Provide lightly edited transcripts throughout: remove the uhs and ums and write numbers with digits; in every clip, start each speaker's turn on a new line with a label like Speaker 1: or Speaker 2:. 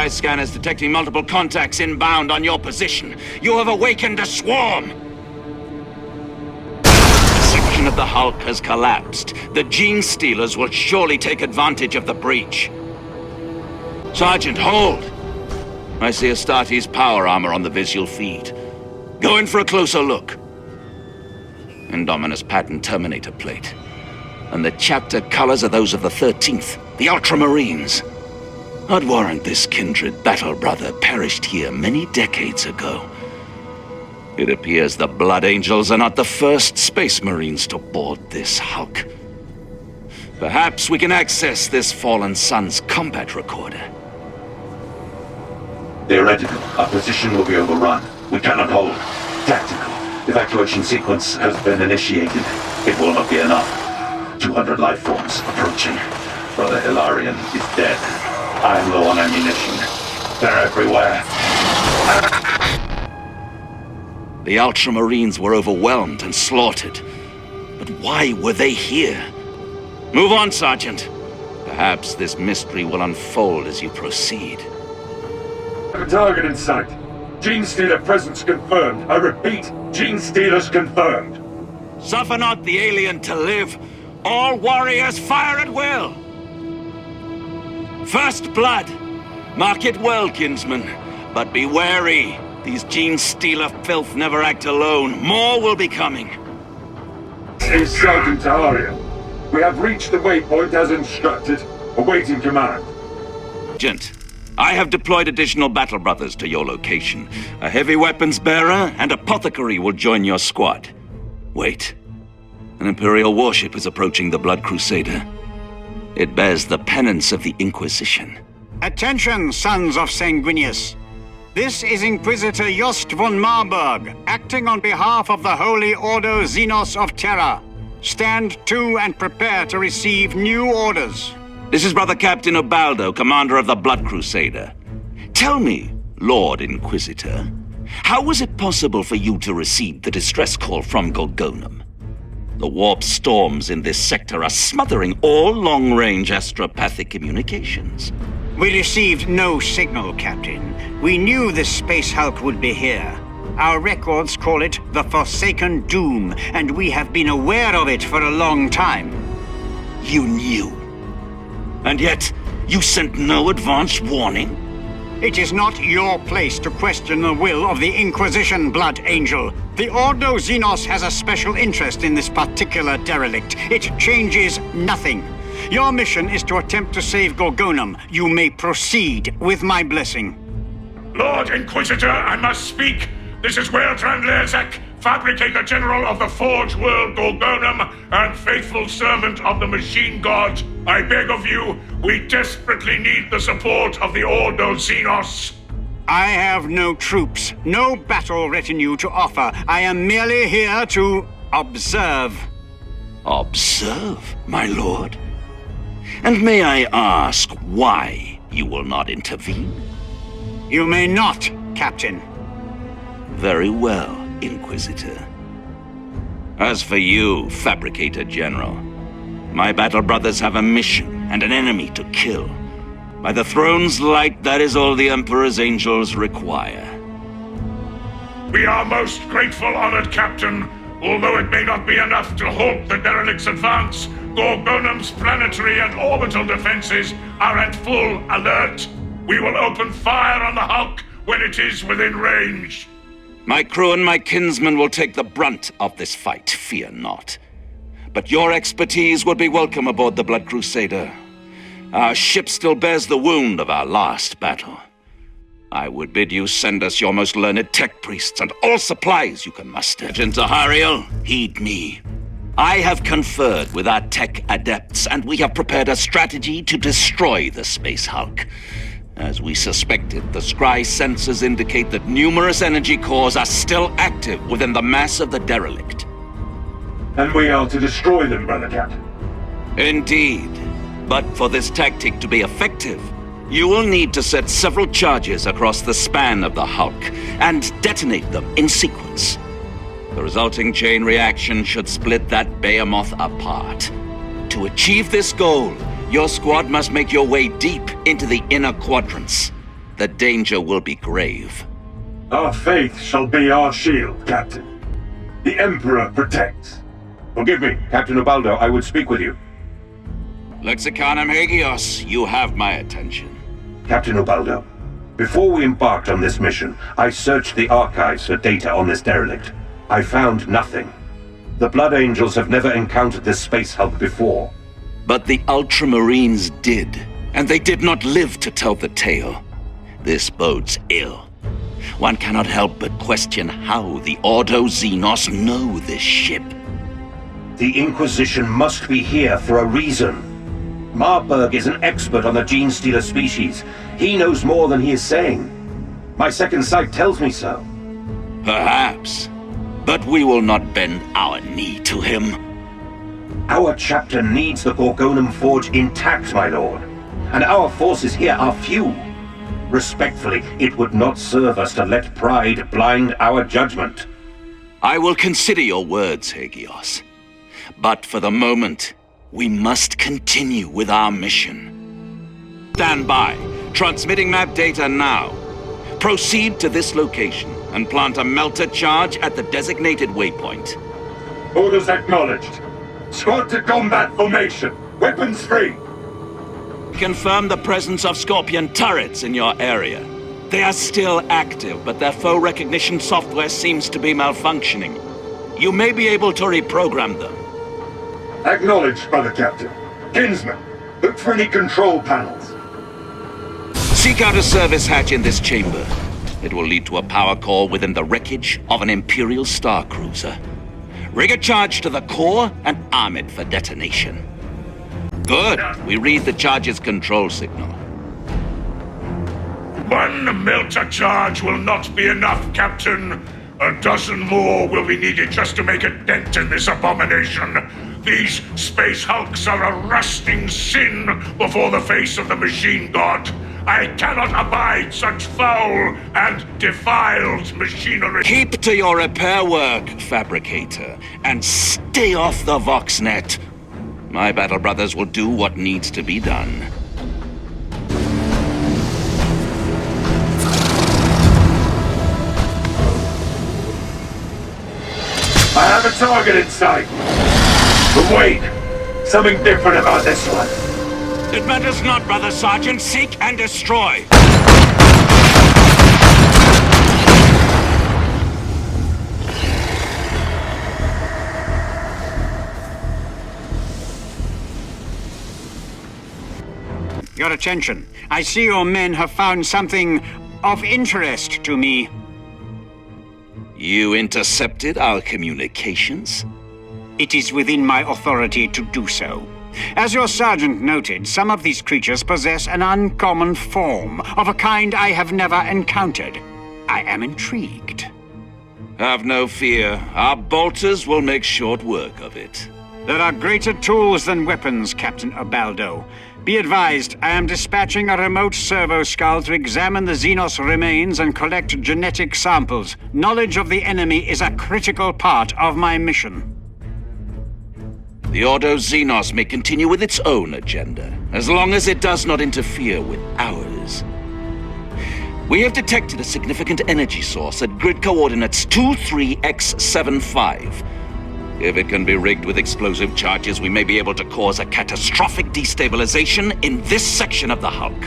Speaker 1: Sky scanners detecting multiple contacts inbound on your position. You have awakened a swarm! A section of the Hulk has collapsed. The Gene Stealers will surely take advantage of the breach. Sergeant, hold! I see Astartes' power armor on the visual feed. Go in for a closer look. Indominus pattern Terminator plate. And the chapter colors are those of the 13th, the Ultramarines. I'd warrant this kindred battle brother perished here many decades ago. It appears the Blood Angels are not the first Space Marines to board this Hulk. Perhaps we can access this fallen sun's combat recorder.
Speaker 2: Theoretical, our position will be overrun. We cannot hold. Tactical, evacuation sequence has been initiated. It will not be enough. 200 life forms approaching. Brother Hilarion is dead. I am low on ammunition. They're everywhere.
Speaker 1: The Ultramarines were overwhelmed and slaughtered. But why were they here? Move on, Sergeant. Perhaps this mystery will unfold as you proceed.
Speaker 2: A target in sight. Gene Stealer presence confirmed. I repeat, Gene Stealers confirmed.
Speaker 1: Suffer not the alien to live. All warriors fire at will. First blood. Mark it well, kinsman. But be wary. These Gene Stealer filth never act alone. More will be coming.
Speaker 2: This is Sergeant Hilarion. We have reached the waypoint as instructed. Awaiting command.
Speaker 1: Gent. I have deployed additional battle brothers to your location. A heavy weapons bearer and apothecary will join your squad. Wait. An Imperial warship is approaching the Blood Crusader. It bears the penance of the Inquisition.
Speaker 3: Attention, sons of Sanguinius. This is Inquisitor Jost von Marburg, acting on behalf of the Holy Ordo Xenos of Terra. Stand to and prepare to receive new orders.
Speaker 1: This is Brother Captain Ubaldo, commander of the Blood Crusader. Tell me, Lord Inquisitor, how was it possible for you to receive the distress call from Gorgonum? The warp storms in this sector are smothering all long-range astropathic communications.
Speaker 3: We received no signal, Captain. We knew this Space Hulk would be here. Our records call it the Forsaken Doom, and we have been aware of it for a long time.
Speaker 1: You knew. And yet, you sent no advance warning?
Speaker 3: It is not your place to question the will of the Inquisition, Blood Angel. The Ordo Xenos has a special interest in this particular derelict. It changes nothing. Your mission is to attempt to save Gorgonum. You may proceed with my blessing.
Speaker 4: Lord Inquisitor, I must speak. This is Wertran Lerzak, Fabricator General of the Forge World Gorgonum and faithful servant of the Machine God. I beg of you, we desperately need the support of the Ordo Xenos.
Speaker 3: I have no troops, no battle retinue to offer. I am merely here to observe.
Speaker 1: Observe, my lord? And may I ask why you will not intervene?
Speaker 3: You may not, Captain.
Speaker 1: Very well, Inquisitor. As for you, Fabricator General, my battle brothers have a mission and an enemy to kill. By the throne's light, that is all the Emperor's angels require.
Speaker 4: We are most grateful, honored Captain. Although it may not be enough to halt the derelict's advance, Gorgonum's planetary and orbital defenses are at full alert. We will open fire on the Hulk when it is within range.
Speaker 1: My crew and my kinsmen will take the brunt of this fight, fear not. But your expertise would be welcome aboard the Blood Crusader. Our ship still bears the wound of our last battle. I would bid you send us your most learned tech priests and all supplies you can muster. Agent Ahariel, heed me. I have conferred with our tech adepts, and we have prepared a strategy to destroy the Space Hulk. As we suspected, the scry sensors indicate that numerous energy cores are still active within the mass of the derelict.
Speaker 2: And we are to destroy them, Brother Captain.
Speaker 1: Indeed. But for this tactic to be effective, you will need to set several charges across the span of the Hulk and detonate them in sequence. The resulting chain reaction should split that behemoth apart. To achieve this goal, your squad must make your way deep into the inner quadrants. the danger will be grave.
Speaker 2: Our faith shall be our shield, Captain. The Emperor protects. Forgive me, Captain Ubaldo, I would speak with you.
Speaker 1: Lexicanum Hagios, you have my attention.
Speaker 2: Captain Ubaldo, before we embarked on this mission, I searched the archives for data on this derelict. I found nothing. The Blood Angels have never encountered this space hulk before.
Speaker 1: But the Ultramarines did, and they did not live to tell the tale. This bodes ill. One cannot help but question how the Ordo Xenos know this ship.
Speaker 2: The Inquisition must be here for a reason. Marburg is an expert on the Gene Stealer species. He knows more than he is saying. My second sight tells me so.
Speaker 1: Perhaps. But we will not bend our knee to him.
Speaker 2: Our chapter needs the Gorgonum Forge intact, my lord. And our forces here are few. Respectfully, it would not serve us to let pride blind our judgment.
Speaker 1: I will consider your words, Hagios. But for the moment, we must continue with our mission. Stand by. Transmitting map data now. Proceed to this location and plant a melter charge at the designated waypoint.
Speaker 2: Orders acknowledged. Squad to combat formation. Weapons free.
Speaker 1: Confirm the presence of Scorpion turrets in your area. They are still active, but their foe recognition software seems to be malfunctioning. You may be able to reprogram them.
Speaker 2: Acknowledged, Brother Captain. Kinsman, look for any control panels.
Speaker 1: Seek out a service hatch in this chamber. It will lead to a power core within the wreckage of an Imperial Star Cruiser. Rig a charge to the core and arm it for detonation. Good. We read the charge's control signal.
Speaker 4: One melter charge will not be enough, Captain. A dozen more will be needed just to make a dent in this abomination. These space hulks are a rusting sin before the face of the machine god. I cannot abide such foul and defiled machinery.
Speaker 1: Keep to your repair work, Fabricator, and stay off the Voxnet. My battle brothers will do what needs to be done.
Speaker 2: I have a target in sight. But wait, something different about this one.
Speaker 1: It matters not, Brother Sergeant. Seek and destroy.
Speaker 3: Your attention. I see your men have found something of interest to me.
Speaker 1: You intercepted our communications?
Speaker 3: It is within my authority to do so. As your sergeant noted, some of these creatures possess an uncommon form, of a kind I have never encountered. I am intrigued.
Speaker 1: Have no fear. Our bolters will make short work of it.
Speaker 3: There are greater tools than weapons, Captain Ubaldo. Be advised, I am dispatching a remote servo skull to examine the Xenos remains and collect genetic samples. Knowledge of the enemy is a critical part of my mission.
Speaker 1: The Ordo Xenos may continue with its own agenda, as long as it does not interfere with ours. We have detected a significant energy source at grid coordinates 23x75. If it can be rigged with explosive charges, we may be able to cause a catastrophic destabilization in this section of the hulk.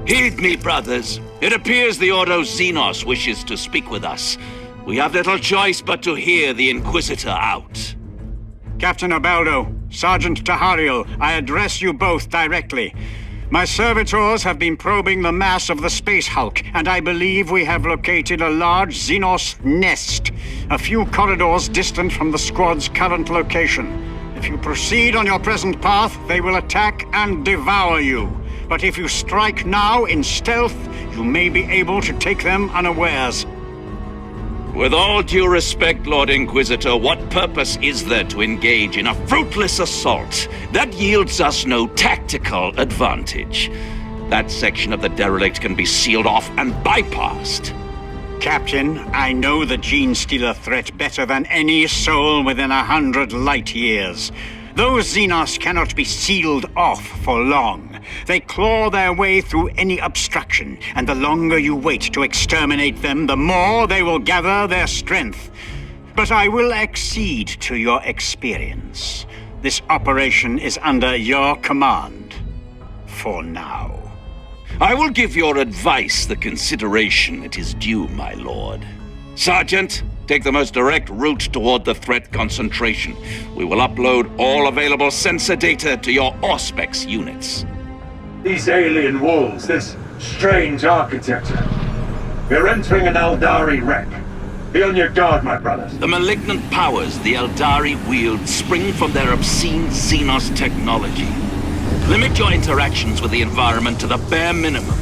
Speaker 1: Heed me, brothers. It appears the Ordo Xenos wishes to speak with us. We have little choice but to hear the Inquisitor out.
Speaker 3: Captain Ubaldo, Sergeant Tahariel, I address you both directly. My servitors have been probing the mass of the space hulk, and I believe we have located a large Xenos nest, a few corridors distant from the squad's current location. If you proceed on your present path, they will attack and devour you. But if you strike now in stealth, you may be able to take them unawares.
Speaker 1: With all due respect, Lord Inquisitor, what purpose is there to engage in a fruitless assault that yields us no tactical advantage? That section of the derelict can be sealed off and bypassed.
Speaker 3: Captain, I know the Gene Stealer threat better than any soul within 100 light years. Those Xenos cannot be sealed off for long. They claw their way through any obstruction, and the longer you wait to exterminate them, the more they will gather their strength. But I will accede to your experience. This operation is under your command. For now.
Speaker 1: I will give your advice the consideration it is due, my lord. Sergeant, take the most direct route toward the threat concentration. We will upload all available sensor data to your Auspex units.
Speaker 2: These alien walls, this strange architecture. We're entering an Eldari wreck. Be on your guard, my brothers.
Speaker 1: The malignant powers the Eldari wield spring from their obscene Xenos technology. Limit your interactions with the environment to the bare minimum,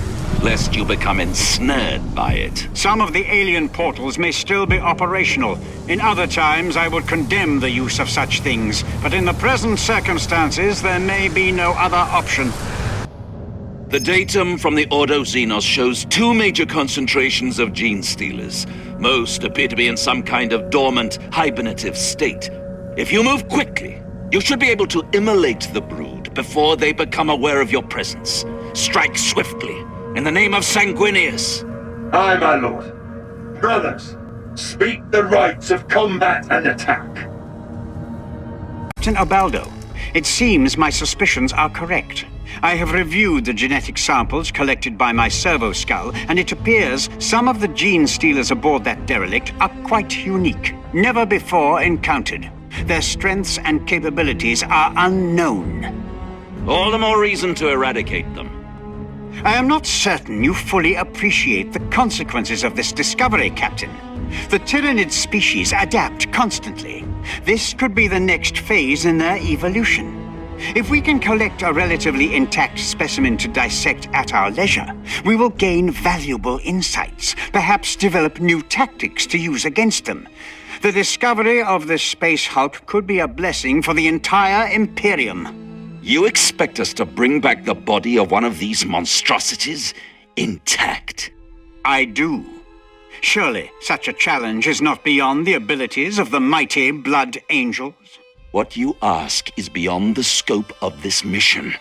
Speaker 1: lest you become ensnared by it.
Speaker 3: Some of the alien portals may still be operational. In other times, I would condemn the use of such things. But in the present circumstances, there may be no other option.
Speaker 1: The datum from the Ordo Xenos shows 2 major concentrations of gene stealers. Most appear to be in some kind of dormant, hibernative state. If you move quickly, you should be able to immolate the brood before they become aware of your presence. Strike swiftly, in the name of Sanguinius.
Speaker 2: Aye, my lord. Brothers, speak the rights of combat and attack.
Speaker 3: Captain Ubaldo, it seems my suspicions are correct. I have reviewed the genetic samples collected by my servo skull, and it appears some of the gene stealers aboard that derelict are quite unique, never before encountered. Their strengths and capabilities are unknown.
Speaker 1: All the more reason to eradicate them.
Speaker 3: I am not certain you fully appreciate the consequences of this discovery, Captain. The Tyrannid species adapt constantly. This could be the next phase in their evolution. If we can collect a relatively intact specimen to dissect at our leisure, we will gain valuable insights, perhaps develop new tactics to use against them. The discovery of this space hulk could be a blessing for the entire Imperium.
Speaker 1: You expect us to bring back the body of one of these monstrosities intact?
Speaker 3: I do. Surely such a challenge is not beyond the abilities of the mighty Blood Angels.
Speaker 1: What you ask is beyond the scope of this mission.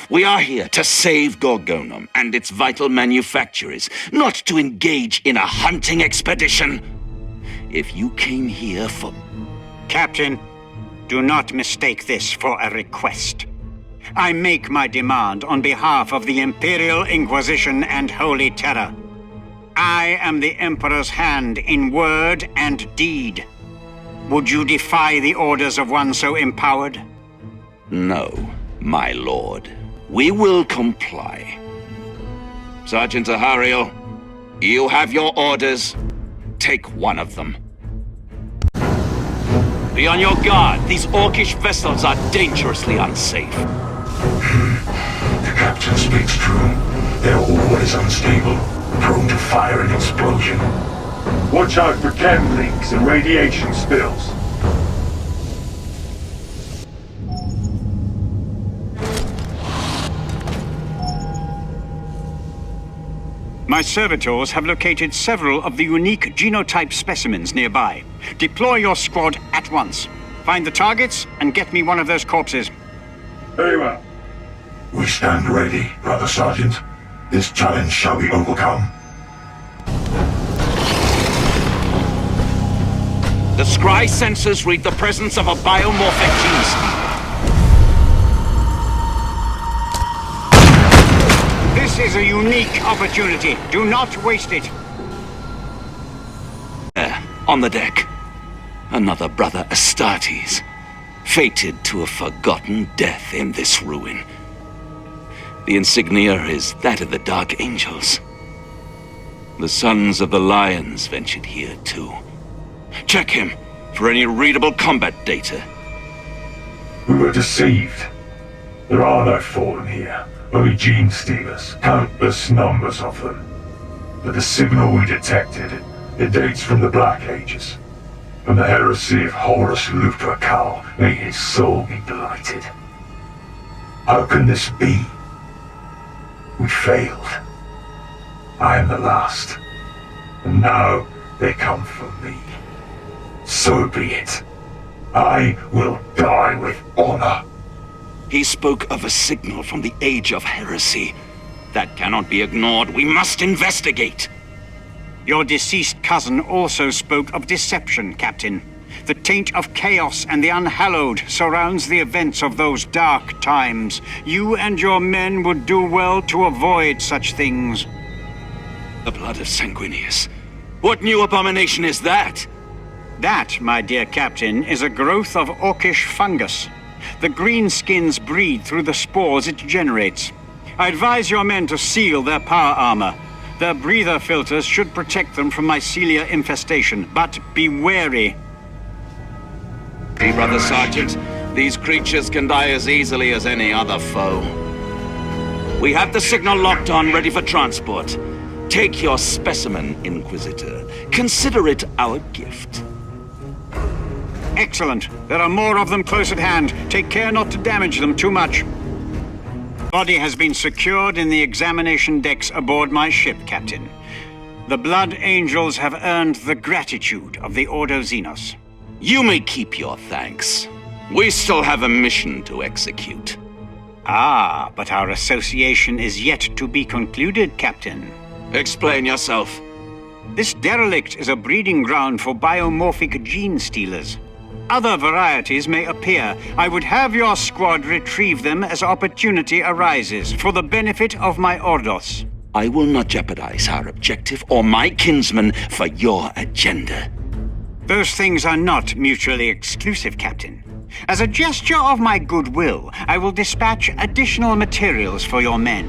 Speaker 1: We are here to save Gorgonum and its vital manufacturers, not to engage in a hunting expedition. If you came here for...
Speaker 3: Captain, do not mistake this for a request. I make my demand on behalf of the Imperial Inquisition and Holy Terror. I am the Emperor's hand in word and deed. Would you defy the orders of one so empowered?
Speaker 1: No, my lord. We will comply. Sergeant Ahariel, you have your orders. Take one of them. Be on your guard. These orcish vessels are dangerously unsafe.
Speaker 5: The captain speaks true. They're always unstable, prone to fire and explosion.
Speaker 2: Watch out for chem leaks and radiation spills.
Speaker 3: My servitors have located several of the unique genotype specimens nearby. Deploy your squad at once. Find the targets and get me one of those corpses.
Speaker 2: Very well.
Speaker 5: We stand ready, Brother Sergeant. This challenge shall be overcome.
Speaker 1: The scry sensors read the presence of a biomorphic gene stealer.
Speaker 3: This is a unique opportunity. Do not waste it.
Speaker 1: There, on the deck. Another brother Astartes, fated to a forgotten death in this ruin. The insignia is that of the Dark Angels. The Sons of the Lions ventured here too. Check him for any readable combat data.
Speaker 5: We were deceived. There are no fallen here, only gene stealers, countless numbers of them. But the signal we detected, it dates from the Black Ages. From the heresy of Horus Lupercal, may his soul be delighted. How can this be? We failed. I am the last. And now they come for me. So be it. I will die with honor.
Speaker 1: He spoke of a signal from the Age of Heresy. That cannot be ignored. We must investigate.
Speaker 3: Your deceased cousin also spoke of deception, Captain. The taint of chaos and the unhallowed surrounds the events of those dark times. You and your men would do well to avoid such things.
Speaker 1: The blood of Sanguinius. What new abomination is that?
Speaker 3: That, my dear Captain, is a growth of orcish fungus. The greenskins breed through the spores it generates. I advise your men to seal their power armor. Their breather filters should protect them from mycelia infestation, but be wary.
Speaker 1: Brother Sergeant, these creatures can die as easily as any other foe. We have the signal locked on, ready for transport. Take your specimen, Inquisitor. Consider it our gift.
Speaker 3: Excellent. There are more of them close at hand. Take care not to damage them too much. Body has been secured in the examination decks aboard my ship, Captain. The Blood Angels have earned the gratitude of the Ordo Xenos.
Speaker 1: You may keep your thanks. We still have a mission to execute.
Speaker 3: Ah, but our association is yet to be concluded, Captain.
Speaker 1: Explain yourself.
Speaker 3: This derelict is a breeding ground for biomorphic gene stealers. Other varieties may appear. I would have your squad retrieve them as opportunity arises, for the benefit of my Ordos.
Speaker 1: I will not jeopardize our objective or my kinsmen for your agenda.
Speaker 3: Those things are not mutually exclusive, Captain. As a gesture of my goodwill, I will dispatch additional materials for your men.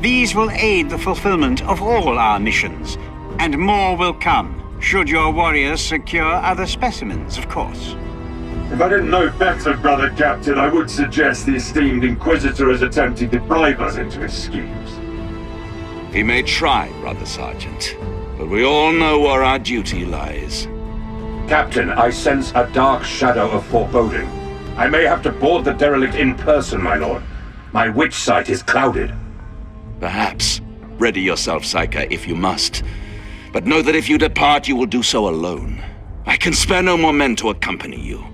Speaker 3: These will aid the fulfillment of all our missions, and more will come, should your warriors secure other specimens, of course.
Speaker 5: If I didn't know better, Brother Captain, I would suggest the esteemed Inquisitor is attempting to bribe us into his schemes.
Speaker 1: He may try, Brother Sergeant, but we all know where our duty lies.
Speaker 2: Captain, I sense a dark shadow of foreboding. I may have to board the derelict in person, my lord. My witch sight is clouded.
Speaker 1: Perhaps. Ready yourself, Psyker, if you must. But know that if you depart, you will do so alone. I can spare no more men to accompany you.